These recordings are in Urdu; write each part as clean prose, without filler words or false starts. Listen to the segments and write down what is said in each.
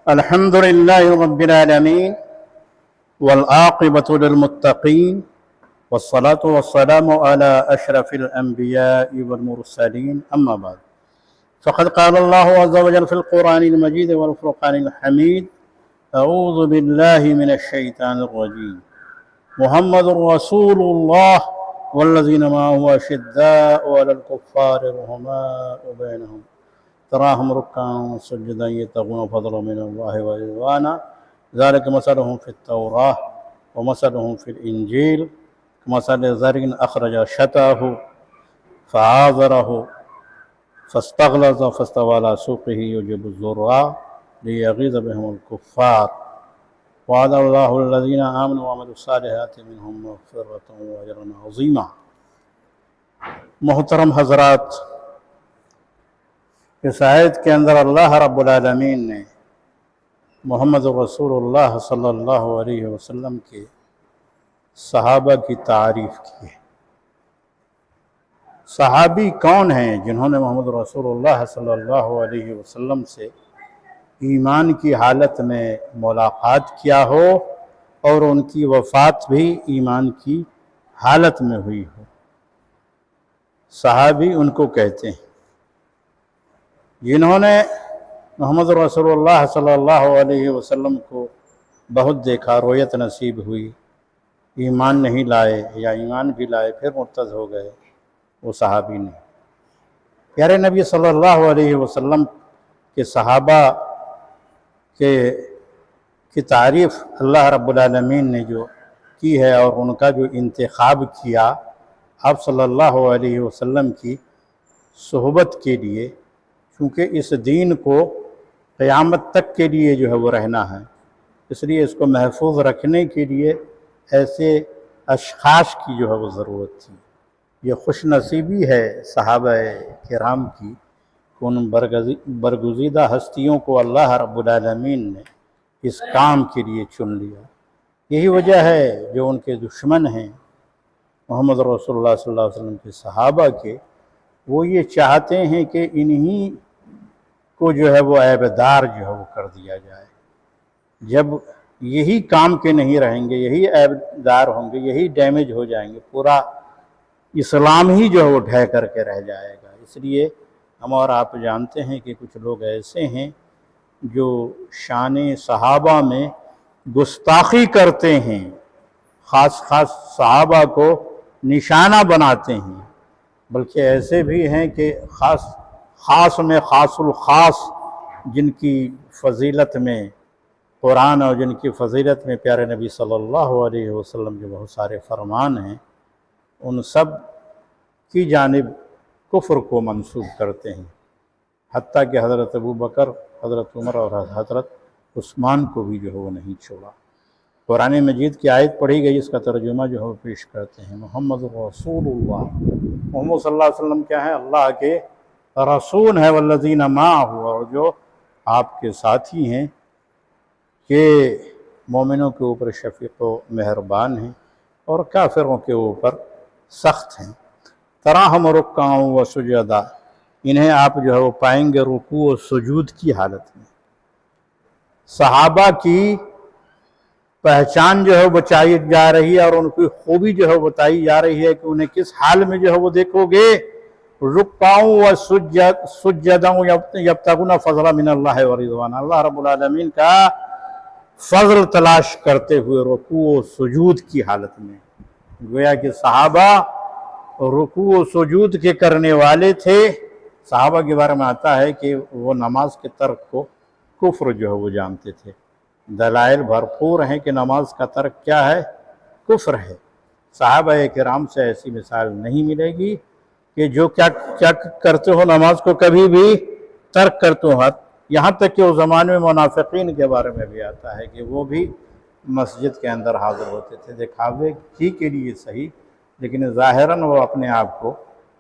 الحمد لله رب العالمين والعاقبة للمتقين والصلاة والسلام على أشرف الأنبياء والمرسلين أما بعد فقد قال الله عز وجل في القرآن المجيد والفرقان الحميد أعوذ بالله من الشيطان الرجيم محمد رسول الله والذين معه أشداء على الكفار رحماء بينهم تراهم ركعا سجدا يبتغون فضلا من الله ورضوانا ذلك مثلهم في التوراة ومثلهم في الإنجيل كمثل زرع أخرج شطأه فآزره فاستغلظ فاستوى على سوقه يعجب الزراع ليغيظ بهم الكفار وعد الله الذين آمنوا وعملوا الصالحات منهم مغفرة وأجرا عظيما۔ محترم حضرات، اس آیت کے اندر اللہ رب العالمین نے محمد رسول اللہ صلی اللہ علیہ وسلم کے صحابہ کی تعریف کی ہے۔ صحابی کون ہیں جنہوں نے محمد رسول اللہ صلی اللہ علیہ وسلم سے ایمان کی حالت میں ملاقات کیا ہو اور ان کی وفات بھی ایمان کی حالت میں ہوئی ہو؟ صحابی ان کو کہتے ہیں جنہوں نے محمد رسول اللہ صلی اللہ علیہ وسلم کو بہت دیکھا، رویت نصیب ہوئی، ایمان نہیں لائے یا ایمان بھی لائے پھر مرتد ہو گئے، وہ صحابی نہیں۔ پیارے نبی صلی اللہ علیہ وسلم کے صحابہ کی تعریف اللہ رب العالمین نے جو کی ہے اور ان کا جو انتخاب کیا آپ صلی اللہ علیہ وسلم کی صحبت کے لیے، چونکہ اس دین کو قیامت تک کے لیے جو ہے وہ رہنا ہے، اس لیے اس کو محفوظ رکھنے کے لیے ایسے اشخاص کی جو ہے وہ ضرورت تھی۔ یہ خوش نصیبی ہے صحابہ کرام کی کہ ان برگزیدہ ہستیوں کو اللہ رب العالمین نے اس کام کے لیے چن لیا۔ یہی وجہ ہے جو ان کے دشمن ہیں محمد رسول اللہ صلی اللہ علیہ وسلم کے صحابہ کے، وہ یہ چاہتے ہیں کہ انہی کو جو ہے وہ عیبدار جو ہے وہ کر دیا جائے۔ جب یہی کام کے نہیں رہیں گے، یہی عیبدار ہوں گے، یہی ڈیمیج ہو جائیں گے، پورا اسلام ہی جو ہے وہ ڈھہ کر کے رہ جائے گا۔ اس لیے ہم اور آپ جانتے ہیں کہ کچھ لوگ ایسے ہیں جو شان صحابہ میں گستاخی کرتے ہیں، خاص صحابہ کو نشانہ بناتے ہیں، بلکہ ایسے بھی ہیں کہ خاص میں خاص الخاص جن کی فضیلت میں قرآن اور جن کی فضیلت میں پیارے نبی صلی اللہ علیہ وسلم جو بہت سارے فرمان ہیں، ان سب کی جانب کفر کو منسوب کرتے ہیں، حتیٰ کہ حضرت ابوبکر، حضرت عمر اور حضرت عثمان کو بھی جو ہے وہ نہیں چھوڑا۔ قرآن مجید کی آیت پڑھی گئی، اس کا ترجمہ جو ہے وہ پیش کرتے ہیں۔ محمد رسول اللہ، محمد صلی اللہ علیہ وسلم کیا ہے؟ اللہ کے رسول ہے، والذین معہ، اور جو آپ کے ساتھی ہیں کہ مومنوں کے اوپر شفیق و مہربان ہیں اور کافروں کے اوپر سخت ہیں۔ تراہم رکعا و سجدا، انہیں آپ جو ہے وہ پائیں گے رکوع و سجود کی حالت میں۔ صحابہ کی پہچان جو ہے وہ بچائی جا رہی ہے اور ان کی خوبی جو ہے بتائی جا رہی ہے کہ انہیں کس حال میں جو ہے وہ دیکھو گے، رکعا و سجدا یبتغون فضلا من اللہ ورضوانا، اللہ رب العالمین کا فضل تلاش کرتے ہوئے رکوع و سجود کی حالت میں۔ گویا کہ صحابہ رکوع و سجود کے کرنے والے تھے۔ صحابہ کے بارے میں آتا ہے کہ وہ نماز کے ترک کو کفر جو ہے وہ جانتے تھے۔ دلائل بھرپور ہیں کہ نماز کا ترک کیا ہے؟ کفر ہے۔ صحابہ کرام سے ایسی مثال نہیں ملے گی کہ جو کیا کرتے ہو نماز کو کبھی بھی ترک کرتے ہو، یہاں تک کہ اس زمانے میں منافقین کے بارے میں بھی آتا ہے کہ وہ بھی مسجد کے اندر حاضر ہوتے تھے دکھاوے ہی کے لیے صحیح، لیکن ظاہراً وہ اپنے آپ کو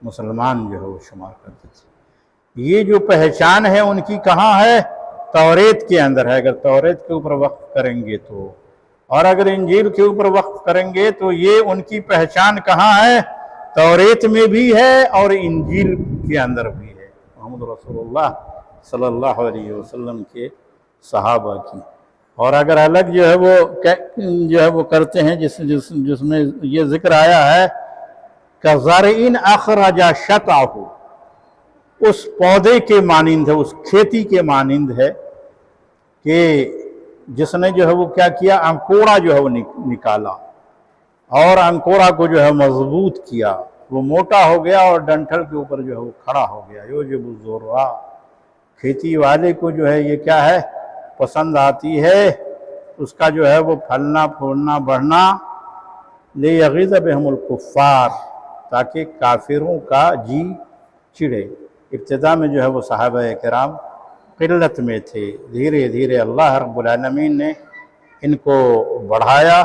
مسلمان جو ہے وہ شمار کرتے تھے۔ یہ جو پہچان ہے ان کی کہاں ہے؟ توریت کے اندر ہے۔ اگر توریت کے اوپر وقف کریں گے تو، اور اگر انجیل کے اوپر وقف کریں گے تو یہ ان کی پہچان کہاں ہے؟ توریت میں بھی ہے اور انجیل کے اندر بھی ہے۔ محمد رسول اللہ صلی اللہ علیہ وسلم کے صحابہ کی. اور اگر الگ جو ہے وہ کرتے ہیں جس میں یہ ذکر آیا ہے کَزَرْعٍ أَخْرَجَ شَطْأَهُ، اس پودے کے مانند ہے، اس کھیتی کے مانند ہے کہ جس نے جو ہے وہ کیا کیا، انکوڑا جو ہے وہ نکالا اور انکوڑا کو جو ہے مضبوط کیا، وہ موٹا ہو گیا اور ڈنٹل کے اوپر جو ہے وہ کھڑا ہو گیا. یوجب الزرع، کھیتی والے کو جو ہے یہ کیا ہے، پسند آتی ہے اس کا جو ہے وہ پھلنا پھولنا بڑھنا. لِيَغِيظَ بِهِمُ الْكُفَّارِ، تاکہ کافروں کا جی چڑھے. ابتدا میں جو ہے وہ صحابہ کرام قلت میں تھے، دھیرے دھیرے اللہ رب العالمین نے ان کو بڑھایا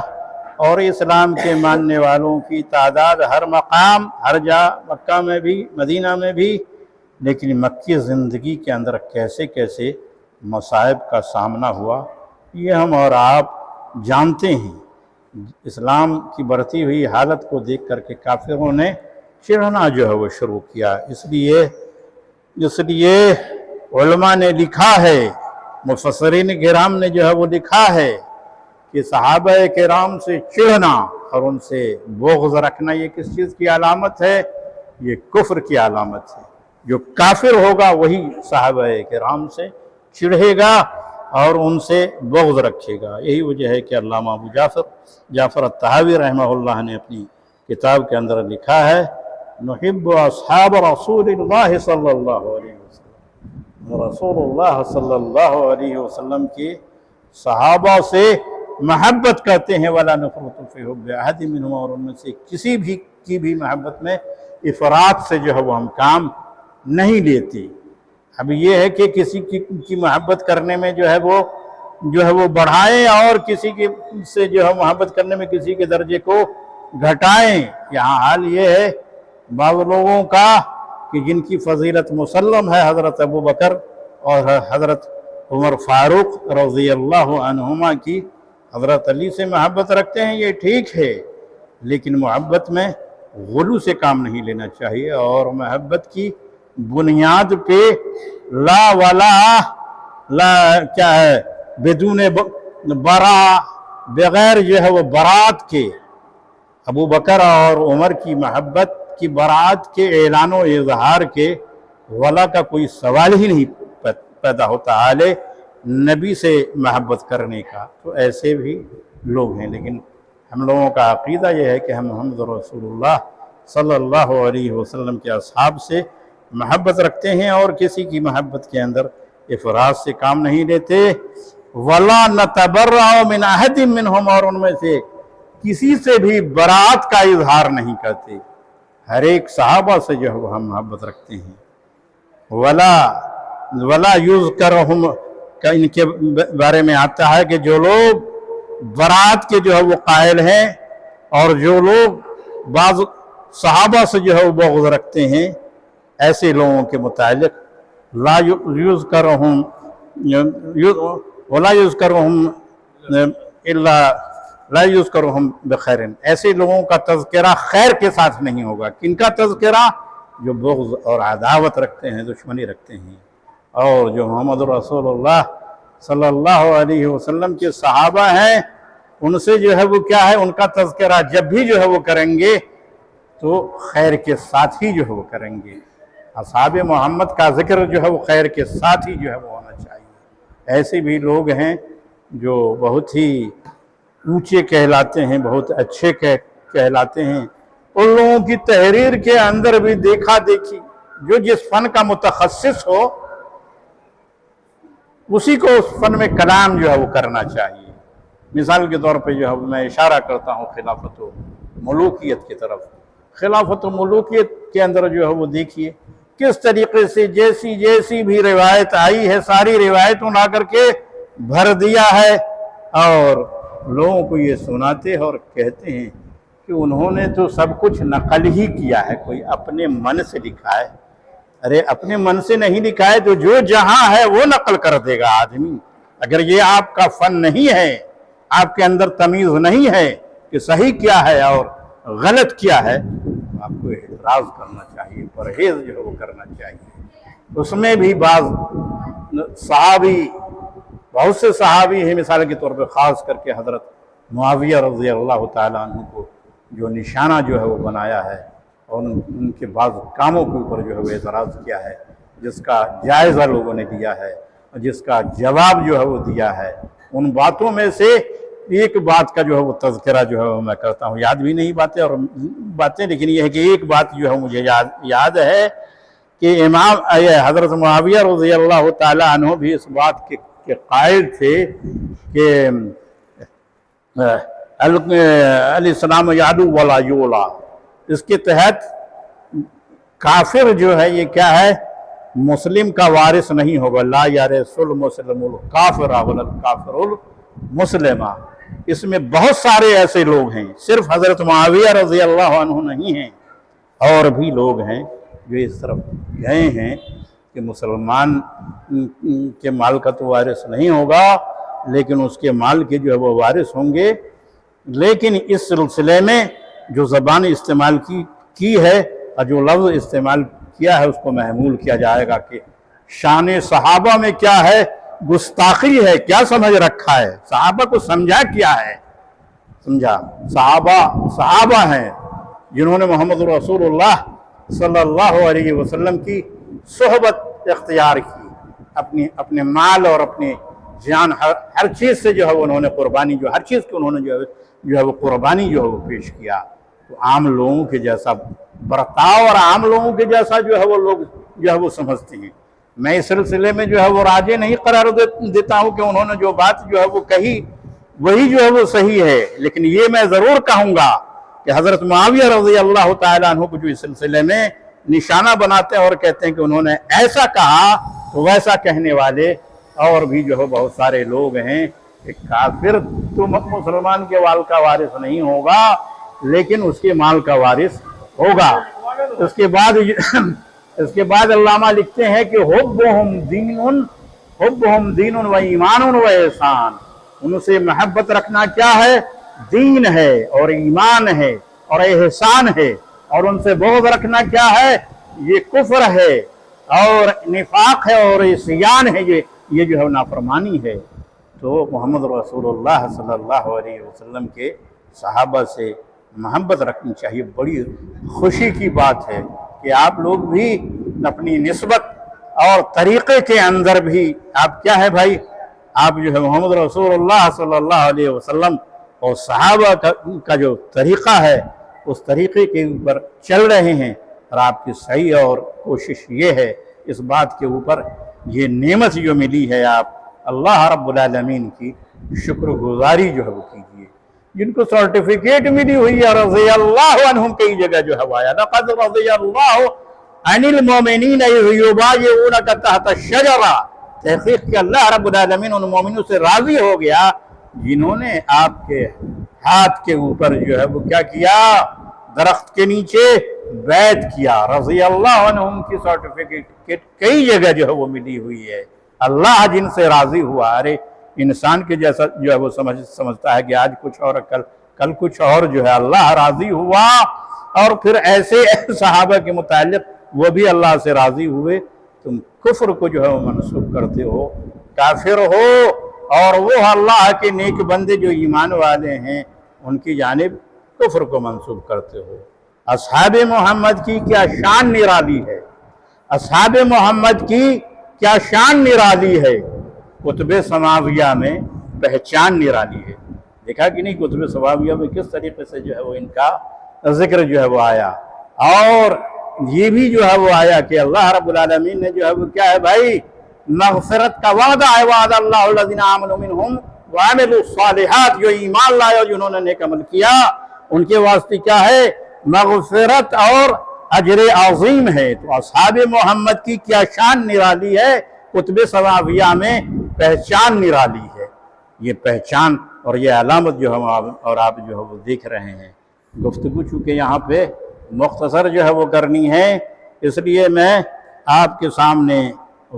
اور اسلام کے ماننے والوں کی تعداد ہر مقام ہر جا، مکہ میں بھی مدینہ میں بھی. لیکن مکی زندگی کے اندر کیسے کیسے مصائب کا سامنا ہوا یہ ہم اور آپ جانتے ہیں. اسلام کی بڑھتی ہوئی حالت کو دیکھ کر کے کافروں نے چڑھنا جو ہے وہ شروع کیا. اس لیے علماء نے لکھا ہے، مفسرین کرام نے جو ہے وہ لکھا ہے کہ صحابہ کرام سے چڑھنا اور ان سے بغض رکھنا یہ کس چیز کی علامت ہے؟ یہ کفر کی علامت ہے. جو کافر ہوگا وہی صحابہ کرام سے چڑھے گا اور ان سے بغض رکھے گا. یہی وجہ ہے کہ علامہ ابو جعفر الطحاوی رحمہ اللہ نے اپنی کتاب کے اندر لکھا ہے نحب اصحاب رسول اللہ صلی اللہ علیہ وسلم، رسول اللہ صلی اللہ علیہ وسلم کی صحابہ سے محبت کرتے ہیں. ولا نفرط فی حب احد منہم، اور ان میں سے کسی بھی کی بھی محبت میں افراط سے جو ہے وہ ہم کام نہیں لیتے. اب یہ ہے کہ کسی کی محبت کرنے میں جو ہے وہ بڑھائیں اور کسی کی سے جو ہے محبت کرنے میں کسی کے درجے کو گھٹائیں. یہاں حال یہ ہے بعض لوگوں کا کہ جن کی فضیلت مسلم ہے، حضرت ابو بکر اور حضرت عمر فاروق رضی اللہ عنہما کی، حضرت علی سے محبت رکھتے ہیں، یہ ٹھیک ہے، لیکن محبت میں غلو سے کام نہیں لینا چاہیے. اور محبت کی بنیاد پہ لا ولا کیا ہے بدون برا، بغیر جو ہے وہ برات کے، ابو بکر اور عمر کی محبت کی برات کے اعلان و اظہار کے ولا کا کوئی سوال ہی نہیں پیدا ہوتا حال نبی سے محبت کرنے کا. تو ایسے بھی لوگ ہیں، لیکن ہم لوگوں کا عقیدہ یہ ہے کہ ہم محمد رسول اللہ صلی اللہ علیہ وسلم کے اصحاب سے محبت رکھتے ہیں اور کسی کی محبت کے اندر افراط سے کام نہیں لیتے. وَلَا نَتَبَرَّعُ مِنْ أَحَدٍ مِّنْهُمْ، اور ان میں سے کسی سے بھی برات کا اظہار نہیں کرتے. ہر ایک صحابہ سے جو ہے ہم محبت رکھتے ہیں. وَلَا يُذْكَرُهُمْ کا ان کے بارے میں آتا ہے کہ جو لوگ برات کے جو ہے وہ قائل ہیں اور جو لوگ بعض صحابہ سے جو ہے وہ بغض رکھتے ہیں، ایسے لوگوں کے متعلق لا يذكرهم ولا يذكرهم الا لا يذكرهم بخير، ایسے لوگوں کا تذکرہ خیر کے ساتھ نہیں ہوگا. کن کا تذکرہ؟ جو بغض اور عداوت رکھتے ہیں، دشمنی رکھتے ہیں. اور جو محمد رسول اللہ صلی اللہ علیہ وسلم کے صحابہ ہیں ان سے جو ہے وہ کیا ہے، ان کا تذکرہ جب بھی جو ہے وہ کریں گے تو خیر کے ساتھ ہی جو ہے وہ کریں گے. اصحاب محمد کا ذکر جو ہے وہ خیر کے ساتھ ہی جو ہے وہ ہونا چاہیے. ایسے بھی لوگ ہیں جو بہت ہی اونچے کہلاتے ہیں، بہت اچھے کہلاتے ہیں. ان لوگوں کی تحریر کے اندر بھی دیکھا دیکھی، جو جس فن کا متخصص ہو اسی کو اس فن میں کلام جو ہے وہ کرنا چاہیے. مثال کے طور پہ جو ہے میں اشارہ کرتا ہوں خلافت و ملوکیت کی طرف. خلافت و ملوکیت کے اندر جو ہے وہ دیکھیے کس طریقے سے جیسی بھی روایت آئی ہے ساری روایتوں لا کر کے بھر دیا ہے اور لوگوں کو یہ سناتے اور کہتے ہیں کہ انہوں نے تو سب کچھ نقل ہی کیا ہے، کوئی اپنے من سے لکھا ہے. ارے اپنے من سے نہیں لکھا ہے تو جو جہاں ہے وہ نقل کر دے گا آدمی. اگر یہ آپ کا فن نہیں ہے، آپ کے اندر تمیز نہیں ہے کہ صحیح کیا ہے اور غلط کیا ہے، آپ کو اعتراض کرنا چاہیے، پرہیز جو ہے وہ کرنا چاہیے. اس میں بھی بعض صحابی بہت سے صحابی ہیں، مثال کے طور پہ خاص کر کے حضرت معاویہ رضی اللہ تعالیٰ عنہ کو جو نشانہ جو ہے وہ بنایا ہے، اور ان کے بعض کاموں کے اوپر جو ہے وہ اعتراض کیا ہے، جس کا جائزہ لوگوں نے دیا ہے اور جس کا جواب جو ہے وہ دیا ہے۔ ان باتوں میں سے ایک بات کا جو ہے وہ تذکرہ جو ہے وہ میں کرتا ہوں، یاد بھی نہیں باتیں، لیکن یہ ہے کہ ایک بات جو ہے مجھے یاد ہے کہ امام حضرت معاویہ رضی اللہ تعالیٰ عنہ بھی اس بات کے قائل تھے کہ الاسلام یعلو ولا یولا، اس کے تحت کافر جو ہے یہ کیا ہے، مسلم کا وارث نہیں ہوگا، لا یرث المسلم الکافر ولا الکافر المسلم۔ اس میں بہت سارے ایسے لوگ ہیں، صرف حضرت معاویہ رضی اللہ عنہ نہیں ہیں، اور بھی لوگ ہیں جو اس طرف گئے ہیں کہ مسلمان کے مال کا تو وارث نہیں ہوگا، لیکن اس کے مال کے جو ہے وہ وارث ہوں گے۔ لیکن اس سلسلے میں جو زبان استعمال کی ہے اور جو لفظ استعمال کیا ہے اس کو محمول کیا جائے گا کہ شان صحابہ میں کیا ہے، گستاخی ہے، کیا سمجھ رکھا ہے، صحابہ کو سمجھا کیا ہے، سمجھا صحابہ ہیں جنہوں نے محمد رسول اللہ صلی اللہ علیہ وسلم کی صحبت اختیار کی، اپنے مال اور اپنی جان ہر چیز سے جو ہے انہوں نے قربانی، ہر چیز کی انہوں نے جو ہے وہ قربانی جو ہے وہ پیش کیا۔ تو عام لوگوں کے جیسا برتاؤ اور عام لوگوں کے جیسا جو ہے وہ لوگ جو ہے وہ سمجھتے ہیں۔ میں اس سلسلے میں جو ہے وہ راجے نہیں قرار دیتا ہوں کہ انہوں نے جو بات جو ہے وہ کہی وہی جو ہے وہ صحیح ہے، لیکن یہ میں ضرور کہوں گا کہ حضرت معاویہ رضی اللہ تعالیٰ عنہ کو جو اس سلسلے میں نشانہ بناتے ہیں اور کہتے ہیں کہ انہوں نے ایسا کہا تو ویسا کہنے والے اور بھی جو ہے بہت سارے لوگ ہیں کہ کافر تو مسلمان کے مال کا وارث نہیں ہوگا، لیکن اس کے مال کا وارث ہوگا۔ اس کے بعد علامہ لکھتے ہیں کہ حبہم دین و ایمان و احسان، ان سے محبت رکھنا کیا ہے، دین ہے اور ایمان ہے اور احسان ہے، اور ان سے بغض رکھنا کیا ہے، یہ کفر ہے اور نفاق ہے اور عصیان ہے، یہ جو ہے نافرمانی ہے۔ تو محمد رسول اللہ صلی اللہ علیہ وسلم کے صحابہ سے محبت رکھنی چاہیے۔ بڑی خوشی کی بات ہے کہ آپ لوگ بھی اپنی نسبت اور طریقے کے اندر بھی آپ کیا ہے بھائی، آپ جو ہے محمد رسول اللہ صلی اللہ علیہ وسلم اور صحابہ کا جو طریقہ ہے اس طریقے کے اوپر چل رہے ہیں، اور آپ کی صحیح اور کوشش یہ ہے اس بات کے اوپر، یہ نعمت جو ملی ہے آپ اللہ رب العالمین کی شکر گزاری جو ہے وہ کیجیے۔ جن کو سرٹیفکیٹ ملی ہوئی ہے رضی اللہ عنہم کئی جگہ جو ہے وہ آیا، لقد رضی اللہ عن المؤمنین اذ یبایعونک تحت الشجرہ، تحقیق کہ اللہ رب العالمین ان مومنوں سے راضی ہو گیا جنہوں نے آپ کے ہاتھ کے اوپر جو ہے وہ کیا کیا، درخت کے نیچے بیعت کیا۔ رضی اللہ عنہم کی سرٹیفکیٹ کئی جگہ جو ہے وہ ملی ہوئی ہے، اللہ جن سے راضی ہوا۔ ارے انسان کے جیسا جو ہے وہ سمجھتا ہے کہ آج کچھ اور کل کچھ اور، جو ہے اللہ راضی ہوا، اور پھر ایسے صحابہ کے متعلق وہ بھی اللہ سے راضی ہوئے۔ تم کفر کو جو ہے وہ منسوب کرتے ہو، کافر ہو، اور وہ اللہ کے نیک بندے جو ایمان والے ہیں ان کی جانب کفر کو منسوب کرتے ہو۔ اصحاب محمد کی کیا شان نرالی ہے، اصحاب محمد کی کیا شان نرالی ہے، کتب سماویہ میں پہچان نرالی ہے۔ دیکھا کہ نہیں کتب سماویہ میں کس طریقے سے جو ہے وہ ان کا ذکر جو ہے وہ آیا، اور یہ بھی جو ہے وہ آیا کہ اللہ رب العالمین نے جو ہے وہ کیا ہے بھائی، مغفرت کا وعدہ ہے، وعد اللہ الذین آمنوا منہم وعملوا الصالحات، جو ایمان لائے اور جنہوں نے نیک عمل کیا ان کے واسطے کیا ہے، مغفرت اور اجر عظیم ہے۔ تو اصحاب محمد کی کیا شان نرالی ہے، کتب سماویہ میں پہچان نرالی ہے۔ یہ پہچان اور یہ علامت جو ہم اور آپ جو ہے وہ دیکھ رہے ہیں۔ گفتگو چونکہ یہاں پہ مختصر جو ہے وہ کرنی ہے، اس لیے میں آپ کے سامنے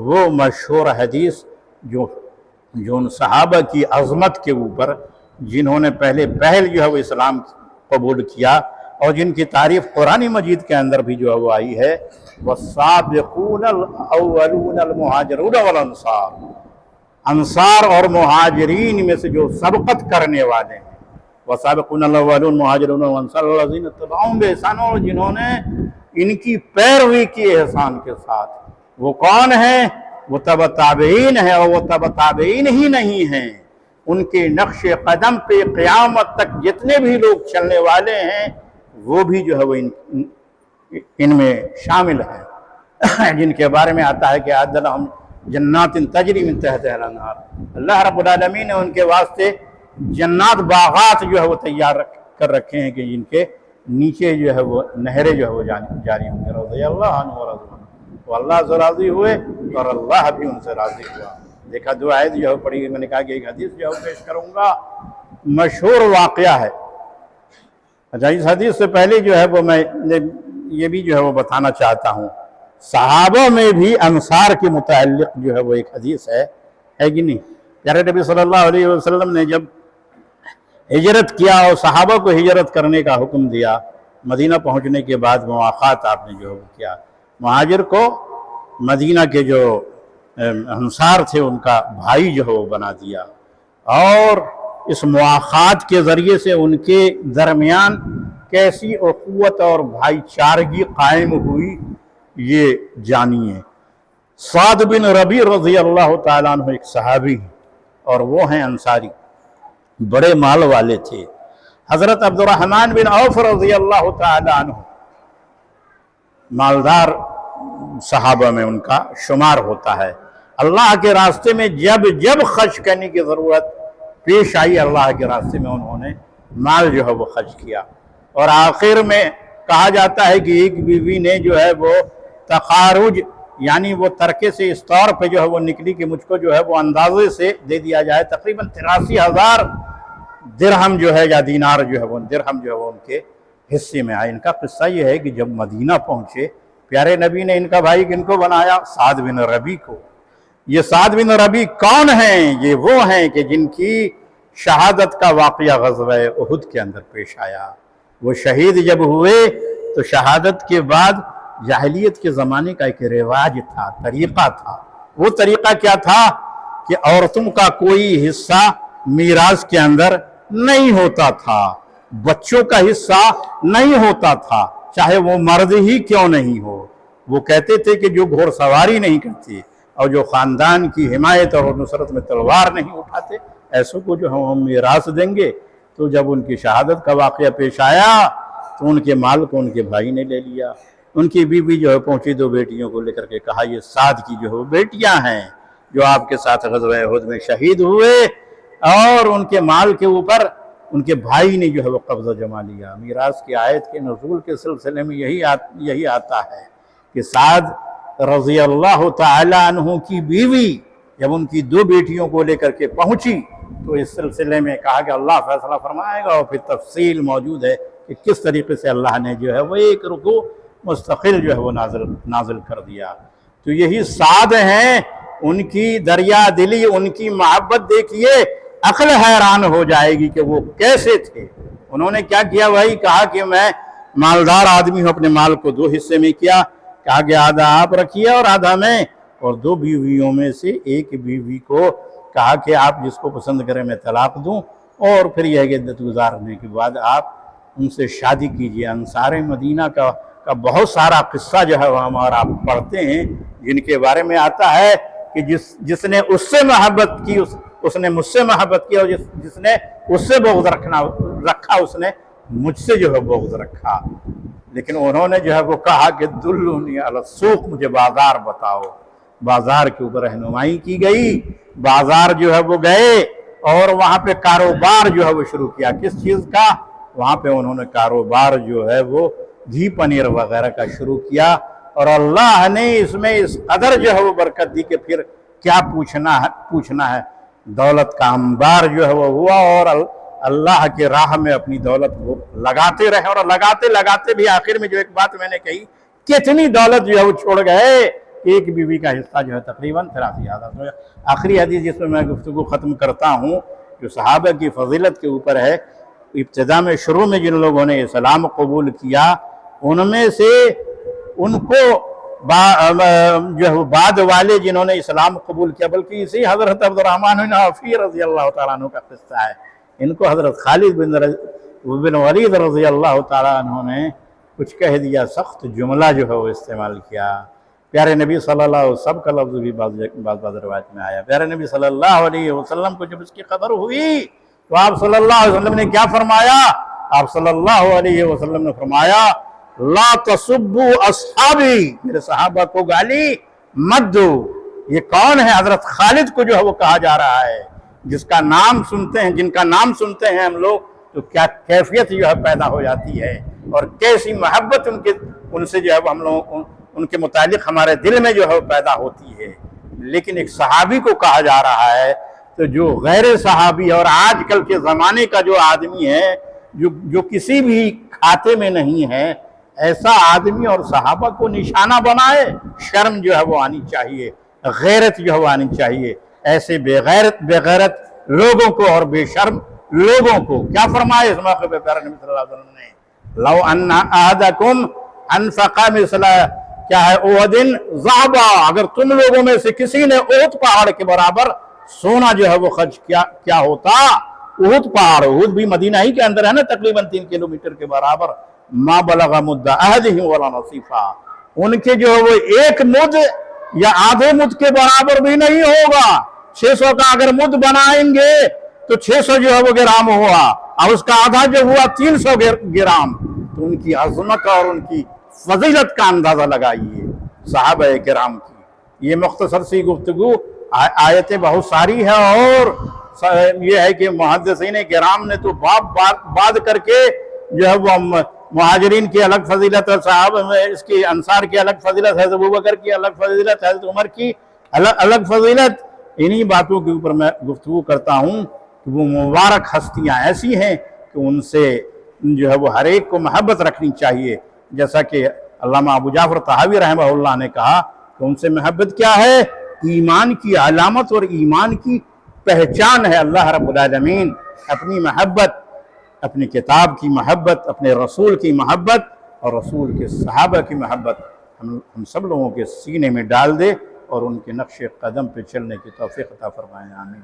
وہ مشہور حدیث جو ان صحابہ کی عظمت کے اوپر، جنہوں نے پہل جو ہے وہ اسلام قبول کیا اور جن کی تعریف قرآن مجید کے اندر بھی جو ہے وہ آئی ہے، وَالسَّابِقُونَ الْأَوَّلُونَ الْمُهَاجِرُونَ وَالْأَنصَارُ، انصار اور مہاجرین میں سے جو سبقت کرنے والے ہیں، وَسَابِقُونَ الْأَوَّلُونَ مُهَاجِرُونَ وَأَنصَارُ الَّذِينَ اتَّبَعُوهُم بِإِحْسَانٍ، جنہوں نے ان کی پیروی کی احسان کے ساتھ، وہ کون ہیں؟ وہ تبع تابعین ہیں، اور وہ تبع تابعین ہی نہیں ہیں، ان کے نقش قدم پہ قیامت تک جتنے بھی لوگ چلنے والے ہیں وہ بھی جو ہے وہ ان میں شامل ہیں، جن کے بارے میں آتا ہے کہ اعد لہم جنات تجری من تحتہا الانہار، اللہ رب العالمین نے ان کے واسطے جنات باغات جو ہے وہ تیار کر رکھے ہیں کہ جن کے نیچے جو ہے وہ نہریں جو ہے وہ جاری ہوں گے، رضی اللہ عنہ ورضوا عنہ، وہ اللہ سے راضی ہوئے اور اللہ بھی ان سے راضی ہوا۔ دیکھا دو آیت جو ہے پڑھی، میں نے کہا کہ ایک حدیث جو ہے پیش کروں گا، مشہور واقعہ ہے۔ اچھا، اس حدیث سے پہلے جو ہے وہ میں یہ بھی جو ہے وہ بتانا چاہتا ہوں، صحابہ میں بھی انصار کے متعلق جو ہے وہ ایک حدیث ہے کہ نہیں؟ پیارے نبی صلی اللہ علیہ وسلم نے جب ہجرت کیا اور صحابہ کو ہجرت کرنے کا حکم دیا، مدینہ پہنچنے کے بعد مواقعات آپ نے جو ہے وہ کیا، مہاجر کو مدینہ کے جو انصار تھے ان کا بھائی جو ہے وہ بنا دیا، اور اس مواقعات کے ذریعے سے ان کے درمیان کیسی اخوت اور بھائی چارگی قائم ہوئی یہ جانیے۔ سعد بن ربیع رضی اللہ تعالیٰ عنہ ایک صحابی ہیں اور وہ ہیں انصاری، بڑے مال والے تھے۔ حضرت عبد الرحمن بن عوف رضی اللہ تعالیٰ عنہ مالدار صحابہ میں ان کا شمار ہوتا ہے۔ اللہ کے راستے میں جب خرچ کرنے کی ضرورت پیش آئی، اللہ کے راستے میں انہوں نے مال جو ہے وہ خرچ کیا، اور آخر میں کہا جاتا ہے کہ ایک بیوی نے جو ہے وہ تخارج یعنی وہ ترکے سے اس طور پہ جو ہے وہ نکلی کہ مجھ کو جو ہے وہ اندازے سے دے دیا جائے، تقریباً 83,000 درہم جو ہے یا دینار جو ہے وہ درہم جو ہے وہ ان کے حصے میں آئے۔ ان کا قصہ یہ ہے کہ جب مدینہ پہنچے، پیارے نبی نے ان کا بھائی کن کو بنایا؟ سعد بن ربیع کو۔ یہ سعد بن ربیع کون ہیں؟ یہ وہ ہیں کہ جن کی شہادت کا واقعہ غزوہ احد کے اندر پیش آیا۔ وہ شہید جب ہوئے تو شہادت کے بعد جاہلیت کے زمانے کا ایک رواج تھا، طریقہ تھا۔ وہ طریقہ کیا تھا کہ عورتوں کا کوئی حصہ میراث کے اندر نہیں ہوتا تھا، بچوں کا حصہ نہیں ہوتا تھا، چاہے وہ مرد ہی کیوں نہیں ہو۔ وہ کہتے تھے کہ جو گھوڑ سواری نہیں کرتے اور جو خاندان کی حمایت اور نصرت میں تلوار نہیں اٹھاتے، ایسوں کو جو ہم میراث دیں گے۔ تو جب ان کی شہادت کا واقعہ پیش آیا تو ان کے مال کو ان کے بھائی نے لے لیا۔ ان کی بیوی جو ہے پہنچی، دو بیٹیوں کو لے کر کے کہا یہ سعد کی جو ہے بیٹیاں ہیں جو آپ کے ساتھ غزوہ احد میں شہید ہوئے، اور ان کے مال کے اوپر ان کے بھائی نے جو ہے وہ قبضہ جما لیا۔ میراث کی آیت کے نزول کے سلسلے میں یہی آتا ہے کہ سعد رضی اللہ تعالی عنہ کی بیوی جب ان کی دو بیٹیوں کو لے کر کے پہنچی تو اس سلسلے میں کہا کہ اللہ فیصلہ فرمائے گا، اور پھر تفصیل موجود ہے کہ کس طریقے سے اللہ نے جو ہے وہ ایک رکوع مستقل جو ہے وہ نازل کر دیا۔ تو یہی سعد ہیں، ان کی دریا دلی، ان کی محبت دیکھیے، عقل حیران ہو جائے گی کہ وہ کیسے تھے۔ انہوں نے کیا کیا بھائی؟ کہا کہ میں مالدار آدمی ہوں، اپنے مال کو دو حصے میں کیا، کہا کہ آدھا آپ رکھیے اور آدھا میں، اور دو بیویوں میں سے ایک بیوی کو کہا کہ آپ جس کو پسند کریں میں طلاق دوں، اور پھر یہ عدت گزارنے کے بعد آپ ان سے شادی کیجئے۔ انصار مدینہ کا بہت سارا قصہ جو ہے وہ ہم اور آپ پڑھتے ہیں، جن کے بارے میں آتا ہے کہ جس نے اس سے محبت کی اس نے مجھ سے محبت کی، اور جس نے اس سے بغض رکھا اس نے مجھ سے جو ہے بغض رکھا۔ لیکن انہوں نے جو ہے وہ کہا کہ دلونی علی السوق، مجھے بازار بتاؤ۔ بازار کے اوپر رہنمائی کی گئی، بازار جو ہے وہ گئے اور وہاں پہ کاروبار جو ہے وہ شروع کیا۔ کس چیز کا؟ وہاں پہ انہوں نے کاروبار جو ہے وہ گھی پنیر وغیرہ کا شروع کیا، اور اللہ نے اس میں اس قدر جو ہے وہ برکت دی کہ پھر کیا پوچھنا ہے۔ دولت کا انبار جو ہے وہ ہوا، اور اللہ کے راہ میں اپنی دولت وہ لگاتے رہے، اور لگاتے بھی آخر میں جو ایک بات میں نے کہی، کتنی دولت جو ہے وہ چھوڑ گئے۔ ایک بیوی کا حصہ جو ہے تقریباً 83,000۔ آخری حدیث جس میں میں گفتگو ختم کرتا ہوں، جو صحابہ کی فضیلت کے اوپر ہے، ابتدا میں شروع میں جن لوگوں نے اسلام قبول کیا، ان میں سے ان کو جو بعد والے جنہوں نے اسلام قبول کیا، بلکہ اسی حضرت عبد الرحمن بن عوف رضی اللہ تعالیٰ عنہ کا قصہ ہے۔ ان کو حضرت خالد بن ولید رضی اللہ تعالیٰ عنہ نے کچھ کہہ دیا، سخت جملہ جو ہے وہ استعمال کیا۔ پیارے نبی صلی اللہ علیہ وسلم، سب کا لفظ بھی بعض روایت میں آیا، پیارے نبی صلی اللہ علیہ وسلم کو جب اس کی خبر ہوئی تو آپ صلی اللہ علیہ وسلم نے کیا فرمایا؟ آپ صلی اللہ علیہ وسلم نے فرمایا لا تسبوا اصحابی، میرے صحابہ کو گالی مت دو۔ یہ کون ہے؟ حضرت خالد کو جو ہے وہ کہا جا رہا ہے، جس کا نام سنتے ہیں، جن کا نام سنتے ہیں ہم لوگ تو کیا کیفیت جو ہے پیدا ہو جاتی ہے، اور کیسی محبت ان سے جو ہے ہم لوگ ان کے متعلق ہمارے دل میں جو ہے پیدا ہوتی ہے۔ لیکن ایک صحابی کو کہا جا رہا ہے، تو جو غیر صحابی اور آج کل کے زمانے کا جو آدمی ہے، جو کسی بھی کھاتے میں نہیں ہے، ایسا آدمی اور صحابہ کو نشانہ بنائے، شرم جو ہے وہ آنی چاہیے، غیرت جو ہے وہ آنی چاہیے۔ ایسے بے غیرت لوگوں کو اور بے شرم لوگوں کو کیا فرمائے اس موقع پہ پیارے نبی صلی اللہ علیہ وسلم نے؟ لو ان احدکم انفق مثل کیا ہے احد ذہبا، اگر تم لوگوں میں سے کسی نے احد پہاڑ کے برابر سونا جو ہے وہ خرچ کیا ہوتا، احد پہاڑ، احد بھی مدینہ ہی کے اندر ہے نا، تقریباً 3 کلومیٹر کے برابر، ما بلغ مد احدہم ولا نصیفا، ان کے جو ہے وہ ایک مد یا آدھے مد کے برابر بھی نہیں ہوگا۔ 600 کا اگر مد بنائیں گے تو 600 جو ہے وہ گرام ہوا، اور اس کا آدھا جو ہوا 300 گرام۔ تو ان کی عظمت اور ان کی فضیلت کا اندازہ لگائیے صحابہ کرام کی۔ یہ مختصر سی گفتگو، آیتیں بہت ساری ہیں، اور یہ ہے کہ محدثین کرام نے تو باب کر کے جو ہے وہ مہاجرین کی الگ فضیلت ہے، صحابہ میں اس کی انصار کی الگ فضیلت ہے، ابوبکر کی الگ فضیلت ہے، حضرت عمر کی الگ فضیلت، انہی باتوں کے اوپر میں گفتگو کرتا ہوں کہ وہ مبارک ہستیاں ایسی ہیں کہ ان سے جو ہے وہ ہر ایک کو محبت رکھنی چاہیے، جیسا کہ علامہ ابو جعفر طحاوی رحمہ اللہ نے کہا کہ ان سے محبت کیا ہے؟ ایمان کی علامت اور ایمان کی پہچان ہے۔ اللہ رب العالمین اپنی محبت، اپنی کتاب کی محبت، اپنے رسول کی محبت اور رسول کے صحابہ کی محبت ہم سب لوگوں کے سینے میں ڈال دے، اور ان کے نقش قدم پہ چلنے کی توفیق عطا فرمائے، آمین۔